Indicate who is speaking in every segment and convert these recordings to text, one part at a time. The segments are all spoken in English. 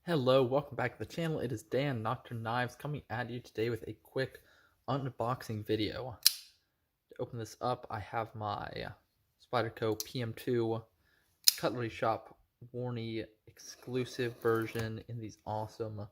Speaker 1: Hello, welcome back to the channel. It is Dan, Nocturne Knives, coming at you today with a quick unboxing video. To open this up, I have my Spyderco PM2 Cutlery Shop Warney exclusive version in these awesome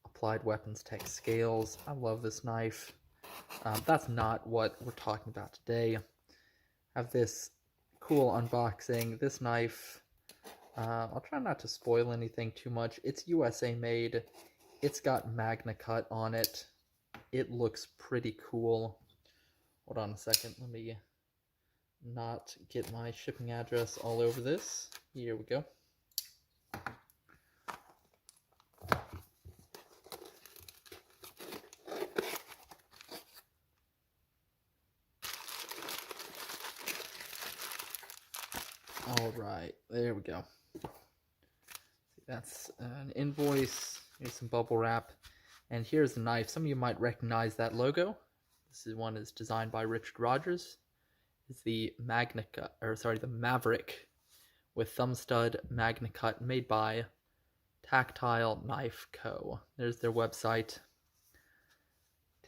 Speaker 1: Applied Weapons Tech scales. I love this knife. That's not what we're talking about today. I have this cool unboxing. This knife, I'll try not to spoil anything too much. It's USA made. It's got MagnaCut on it. It looks pretty cool. Hold on a second. Let me not get my shipping address all over this. Here we go. All right, there we go. That's an invoice. Here's some bubble wrap. And here's the knife. Some of you might recognize that logo. This one is designed by Richard Rogers. It's the the Maverick with thumb stud MagnaCut, made by Tactile Knife Co. There's their website.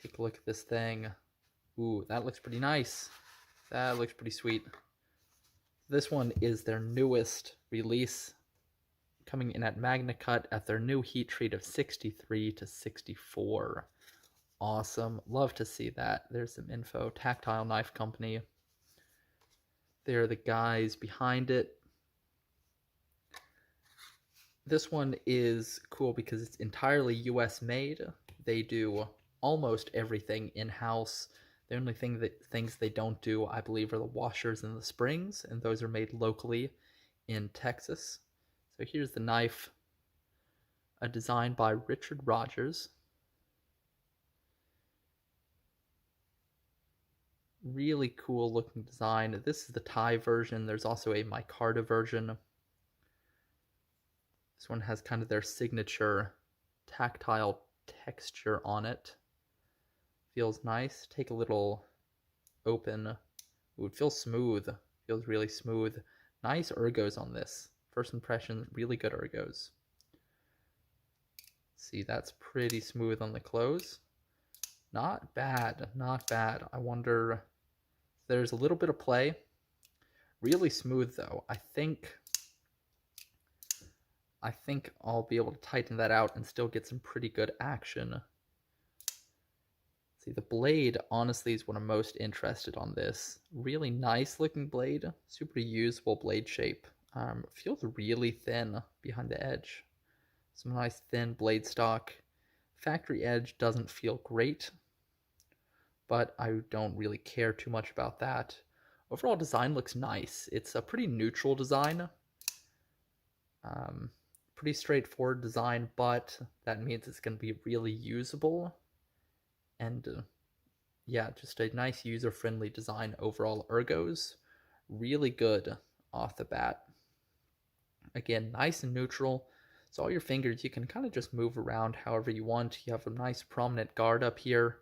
Speaker 1: Take a look at this thing. Ooh, that looks pretty nice. That looks pretty sweet. This one is their newest release, coming in at MagnaCut at their new heat treat of 63 to 64. Awesome. Love to see that. There's some info. Tactile Knife Company. They're the guys behind it. This one is cool because it's entirely US made. They do almost everything in-house. The only things they don't do, I believe, are the washers and the springs, and those are made locally in Texas. So here's the knife, a design by Richard Rogers. Really cool looking design. This is the Thai version. There's also a micarta version. This one has kind of their signature tactile texture on it. Feels nice. Take a little open. Ooh, it feels smooth. Feels really smooth. Nice ergos on this. First impression, really good ergos. See, that's pretty smooth on the close. Not bad, not bad. I wonder, there's a little bit of play. Really smooth though. I think I'll be able to tighten that out and still get some pretty good action. See, the blade honestly is what I'm most interested on this. Really nice looking blade, super usable blade shape. Feels really thin behind the edge. Some nice thin blade stock. Factory edge doesn't feel great, but I don't really care too much about that. Overall design looks nice. It's a pretty neutral design. Pretty straightforward design, but that means it's going to be really usable. And yeah, just a nice user-friendly design overall. Ergos, really good off the bat. Again, nice and neutral. So all your fingers, you can kind of just move around however you want. You have a nice prominent guard up here.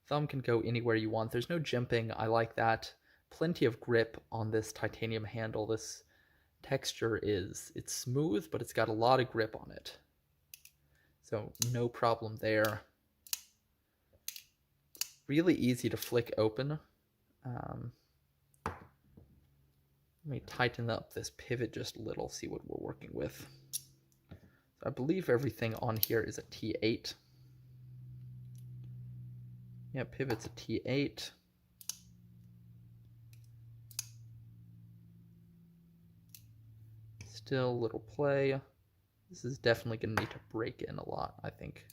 Speaker 1: Thumb can go anywhere you want. There's no jimping. I like that. Plenty of grip on this titanium handle. This texture it's smooth, but it's got a lot of grip on it. So no problem there. Really easy to flick open. Let me tighten up this pivot just a little, see what we're working with. So I believe everything on here is a T8. Yeah, pivot's a T8. Still a little play. This is definitely going to need to break in a lot, I think.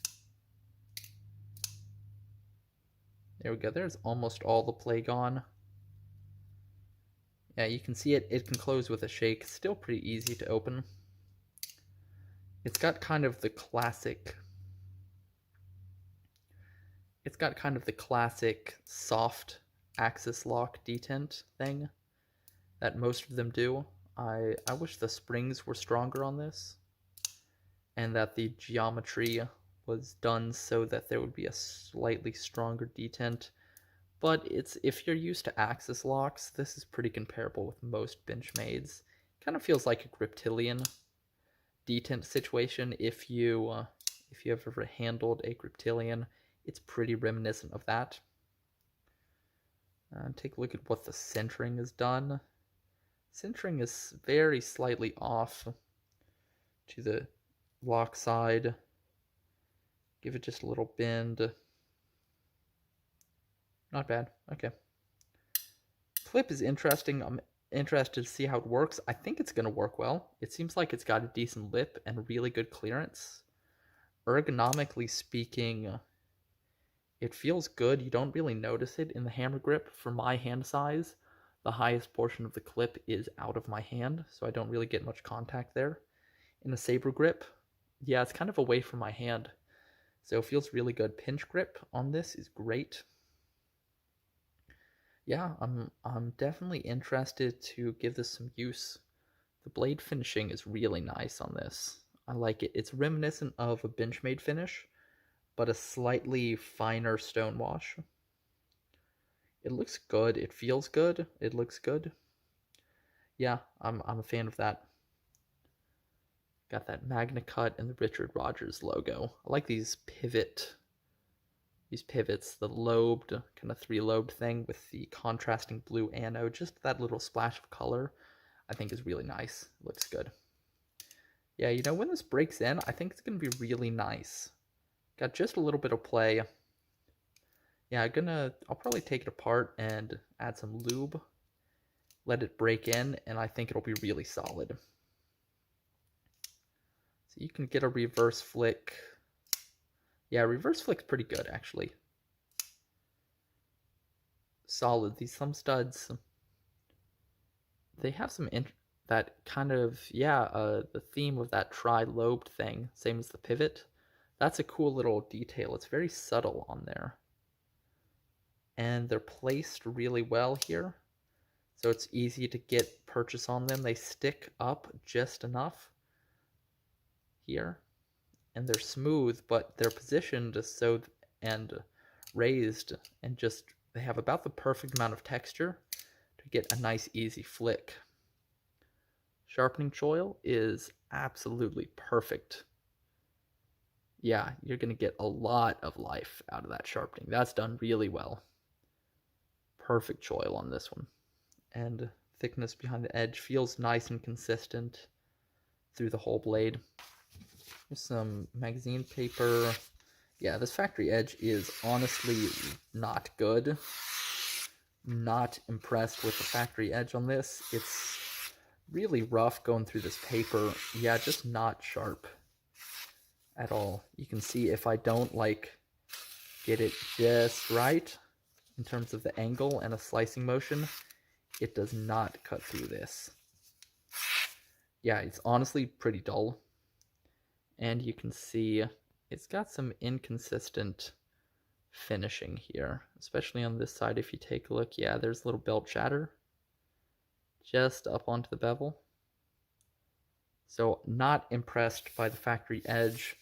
Speaker 1: There we go. There's almost all the play gone. Yeah, you can see it can close with a shake. Still pretty easy to open. It's got kind of the classic soft axis lock detent thing that most of them do. I wish the springs were stronger on this, and that the geometry was done so that there would be a slightly stronger detent. But if you're used to axis locks, this is pretty comparable with most Benchmades. Kind of feels like a Griptilian. detent situation. If you have ever handled a Griptilian, it's pretty reminiscent of that. Take a look at what the centering is done. Centering is very slightly off to the lock side. Give it just a little bend. Not bad. Okay. Clip is interesting. I'm interested to see how it works. I think it's going to work well. It seems like it's got a decent lip and really good clearance. Ergonomically speaking, it feels good. You don't really notice it in the hammer grip. For my hand size, the highest portion of the clip is out of my hand, so I don't really get much contact there. In the saber grip, yeah, it's kind of away from my hand, so it feels really good. Pinch grip on this is great. Yeah, I'm definitely interested to give this some use. The blade finishing is really nice on this. I like it. It's reminiscent of a Benchmade finish, but a slightly finer stone wash. It looks good. It feels good. It looks good. Yeah, I'm a fan of that. Got that MagnaCut and the Richard Rogers logo. I like these pivots, the lobed, kind of three-lobed thing with the contrasting blue anode. Just that little splash of color, I think is really nice. It looks good. Yeah, you know, when this breaks in, I think it's going to be really nice. Got just a little bit of play. Yeah, I'll probably take it apart and add some lube. Let it break in, and I think it'll be really solid. So you can get a reverse flick. Yeah, reverse flick's pretty good, actually. Solid. These thumb studs, they have some that kind of, the theme of that tri-lobed thing, same as the pivot. That's a cool little detail. It's very subtle on there. And they're placed really well here, so it's easy to get purchase on them. They stick up just enough here, and they're smooth, but they're positioned so and raised, and just they have about the perfect amount of texture to get a nice easy flick. Sharpening choil is absolutely perfect. Yeah, you're gonna get a lot of life out of that sharpening. That's done really well. Perfect choil on this one. And thickness behind the edge feels nice and consistent through the whole blade. There's some magazine paper. Yeah, this factory edge is honestly not good. Not impressed with the factory edge on this. It's really rough going through this paper. Yeah, just not sharp at all. You can see if I don't get it just right in terms of the angle and a slicing motion, it does not cut through this. Yeah, it's honestly pretty dull. And you can see it's got some inconsistent finishing here, especially on this side. If you take a look, yeah, there's a little belt chatter just up onto the bevel. So not impressed by the factory edge,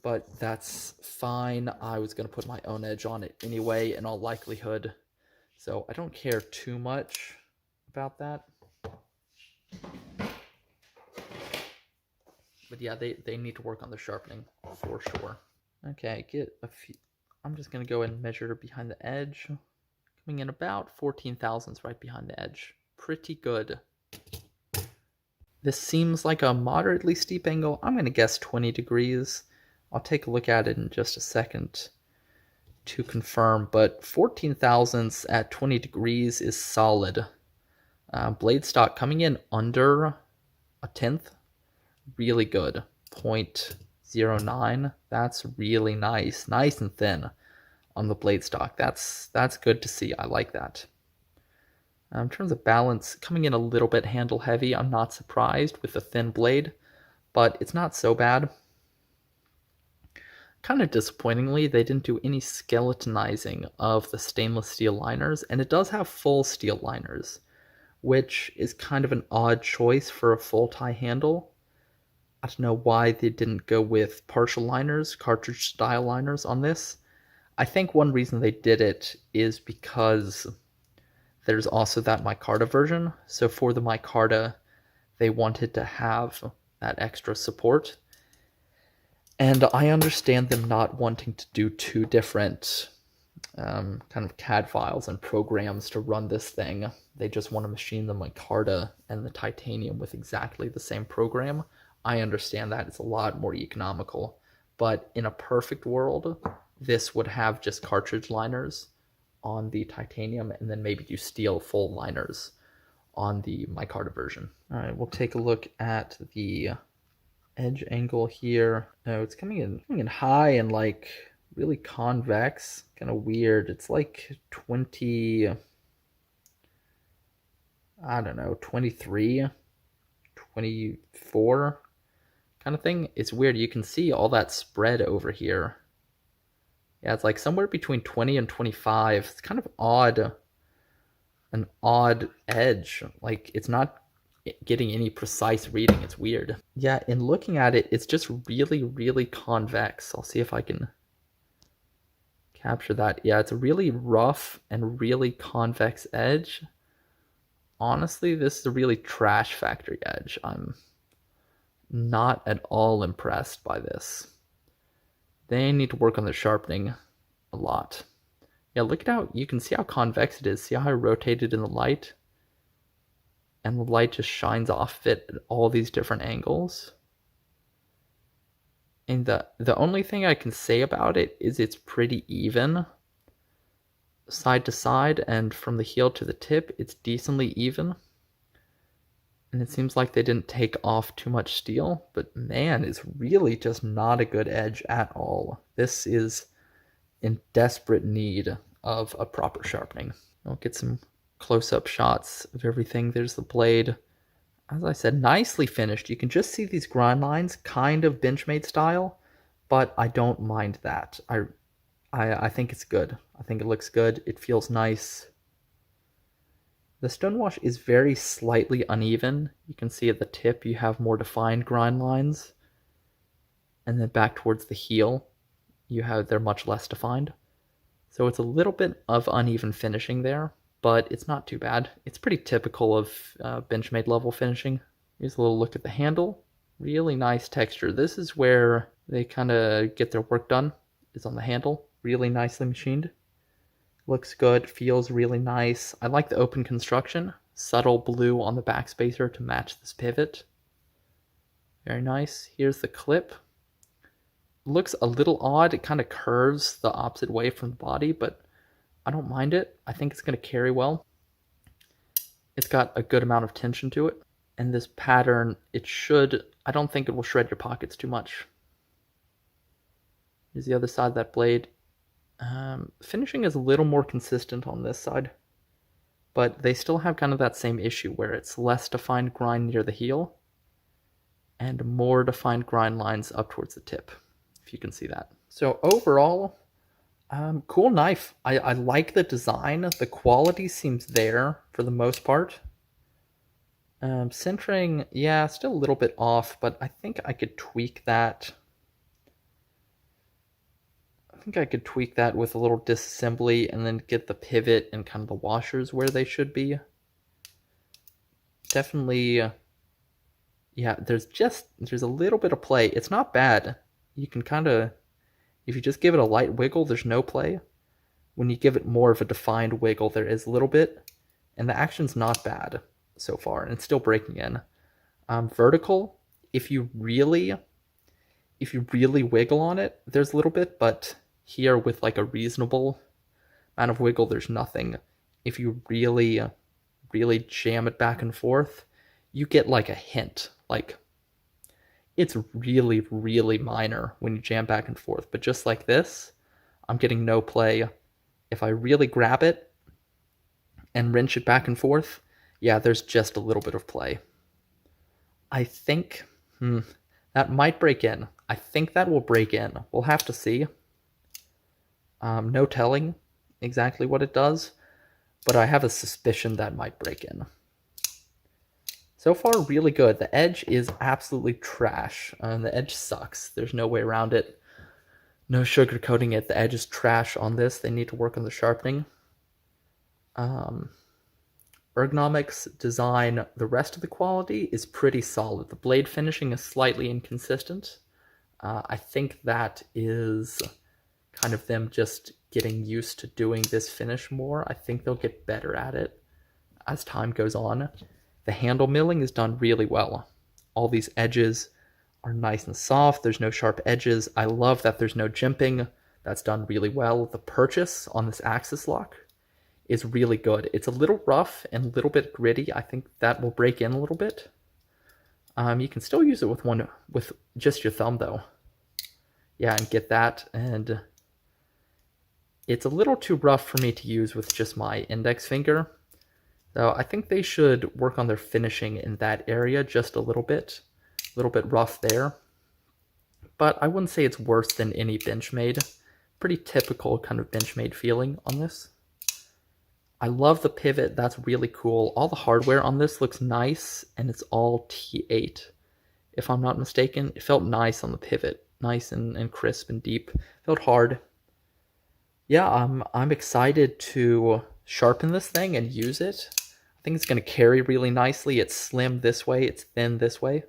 Speaker 1: but that's fine. I was going to put my own edge on it anyway, in all likelihood, so I don't care too much about that. But yeah, they need to work on the sharpening for sure. Okay, I'm just going to go and measure behind the edge. Coming in about 14 thousandths right behind the edge. Pretty good. This seems like a moderately steep angle. I'm going to guess 20 degrees. I'll take a look at it in just a second to confirm, but 14 thousandths at 20 degrees is solid. Blade stock coming in under a tenth, really good. 0.09, that's really nice. Nice and thin on the blade stock. That's good to see. I like that. In terms of balance, coming in a little bit handle heavy. I'm not surprised with a thin blade, but it's not so bad. Kind of disappointingly, they didn't do any skeletonizing of the stainless steel liners, and it does have full steel liners, which is kind of an odd choice for a full tie handle. I don't know why they didn't go with partial liners, cartridge style liners on this. I think one reason they did it is because there's also that micarta version. So for the micarta, they wanted to have that extra support. And I understand them not wanting to do two different kind of CAD files and programs to run this thing. They just want to machine the micarta and the titanium with exactly the same program. I understand that it's a lot more economical, but in a perfect world, this would have just cartridge liners on the titanium and then maybe you steel full liners on the micarta version. All right, we'll take a look at the edge angle here. Oh, it's coming in high and like really convex, kind of weird. It's like 20, I don't know, 23, 24 kind of thing. It's weird. You can see all that spread over here. Yeah, it's like somewhere between 20 and 25. It's kind of odd, an odd edge. Like it's not getting any precise reading. It's weird. Yeah, in looking at it, it's just really, really convex. I'll see if I can capture that. Yeah, it's a really rough and really convex edge. Honestly, this is a really trash factory edge. I'm not at all impressed by this. They need to work on the sharpening a lot. Yeah, look at how, you can see how convex it is. See how I rotated in the light? And the light just shines off of it at all these different angles. And the only thing I can say about it is it's pretty even. Side to side and from the heel to the tip, it's decently even. And it seems like they didn't take off too much steel, but man, it's really just not a good edge at all. This is in desperate need of a proper sharpening. I'll get some close-up shots of everything. There's the blade. As I said, nicely finished. You can just see these grind lines, kind of Benchmade style, but I don't mind that. I think it's good. I think it looks good. It feels nice. The stonewash is very slightly uneven. You can see at the tip you have more defined grind lines. And then back towards the heel, they're much less defined. So it's a little bit of uneven finishing there, but it's not too bad. It's pretty typical of Benchmade level finishing. Here's a little look at the handle. Really nice texture. This is where they kind of get their work done, is on the handle. Really nicely machined. Looks good, feels really nice. I like the open construction. Subtle blue on the backspacer to match this pivot. Very nice. Here's the clip. Looks a little odd. It kind of curves the opposite way from the body, but I don't mind it. I think it's going to carry well. It's got a good amount of tension to it. And this pattern, I don't think it will shred your pockets too much. Here's the other side of that blade. Finishing is a little more consistent on this side, but they still have kind of that same issue where it's less defined grind near the heel and more defined grind lines up towards the tip, if you can see that. So overall, cool knife. I like the design. The quality seems there for the most part. Centering, yeah, still a little bit off, but I think I could tweak that. I think I could tweak that with a little disassembly and then get the pivot and kind of the washers where they should be. Definitely, yeah, there's a little bit of play. It's not bad. You can kind of, if you just give it a light wiggle, there's no play. When you give it more of a defined wiggle, there is a little bit. And the action's not bad so far, and it's still breaking in. Vertical, if you really wiggle on it, there's a little bit, but here with like a reasonable amount of wiggle, there's nothing. If you really jam it back and forth, you get like a hint. Like, it's really, really minor when you jam back and forth. But just like this, I'm getting no play. If I really grab it and wrench it back and forth, yeah, there's just a little bit of play. I think that might break in. I think that will break in. We'll have to see. No telling exactly what it does, but I have a suspicion that might break in. So far, really good. The edge is absolutely trash. The edge sucks. There's no way around it. No sugarcoating it. The edge is trash on this. They need to work on the sharpening. ergonomics, design, the rest of the quality is pretty solid. The blade finishing is slightly inconsistent. I think that is kind of them just getting used to doing this finish more. I think they'll get better at it as time goes on. The handle milling is done really well. All these edges are nice and soft. There's no sharp edges. I love that there's no jimping. That's done really well. The purchase on this axis lock is really good. It's a little rough and a little bit gritty. I think that will break in a little bit. You can still use it with just your thumb though. Yeah, and get that. And it's a little too rough for me to use with just my index finger. So I think they should work on their finishing in that area just a little bit rough there. But I wouldn't say it's worse than any Benchmade. Pretty typical kind of Benchmade feeling on this. I love the pivot, that's really cool. All the hardware on this looks nice, and it's all T8. If I'm not mistaken, it felt nice on the pivot. Nice and crisp and deep. Felt hard. Yeah, I'm excited to sharpen this thing and use it. I think it's going to carry really nicely. It's slim this way, it's thin this way.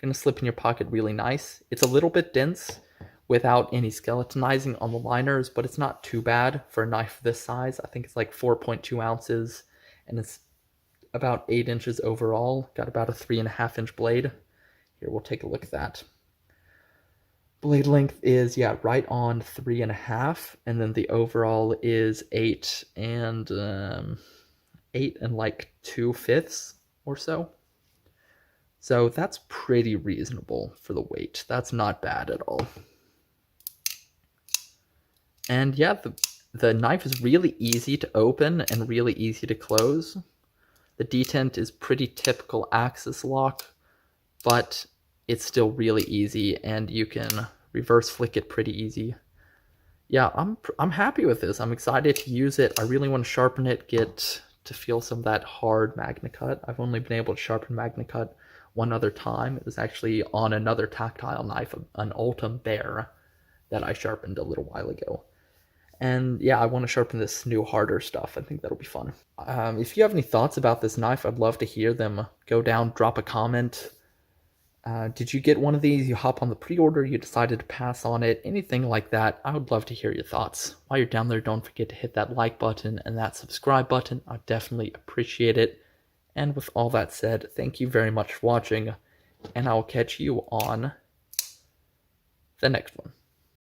Speaker 1: Going to slip in your pocket really nice. It's a little bit dense without any skeletonizing on the liners, but it's not too bad for a knife this size. I think it's like 4.2 ounces, and it's about 8 inches overall. Got about a 3.5 inch blade. Here, we'll take a look at that. Blade length is, yeah, right on 3.5, and then the overall is 8 and 2/5 or so. So that's pretty reasonable for the weight. That's not bad at all. And yeah, the knife is really easy to open and really easy to close. The detent is pretty typical axis lock, but it's still really easy, and you can reverse flick it pretty easy. Yeah, I'm happy with this. I'm excited to use it. I really want to sharpen it, get to feel some of that hard MagnaCut. I've only been able to sharpen MagnaCut one other time. It was actually on another tactile knife, an Ultim Bear, that I sharpened a little while ago. And yeah, I want to sharpen this new harder stuff. I think that'll be fun. If you have any thoughts about this knife, I'd love to hear them. Go down, drop a comment. Did you get one of these? You hop on the pre-order, you decided to pass on it, anything like that. I would love to hear your thoughts. While you're down there, don't forget to hit that like button and that subscribe button. I definitely appreciate it. And with all that said, thank you very much for watching, and I'll catch you on the next one.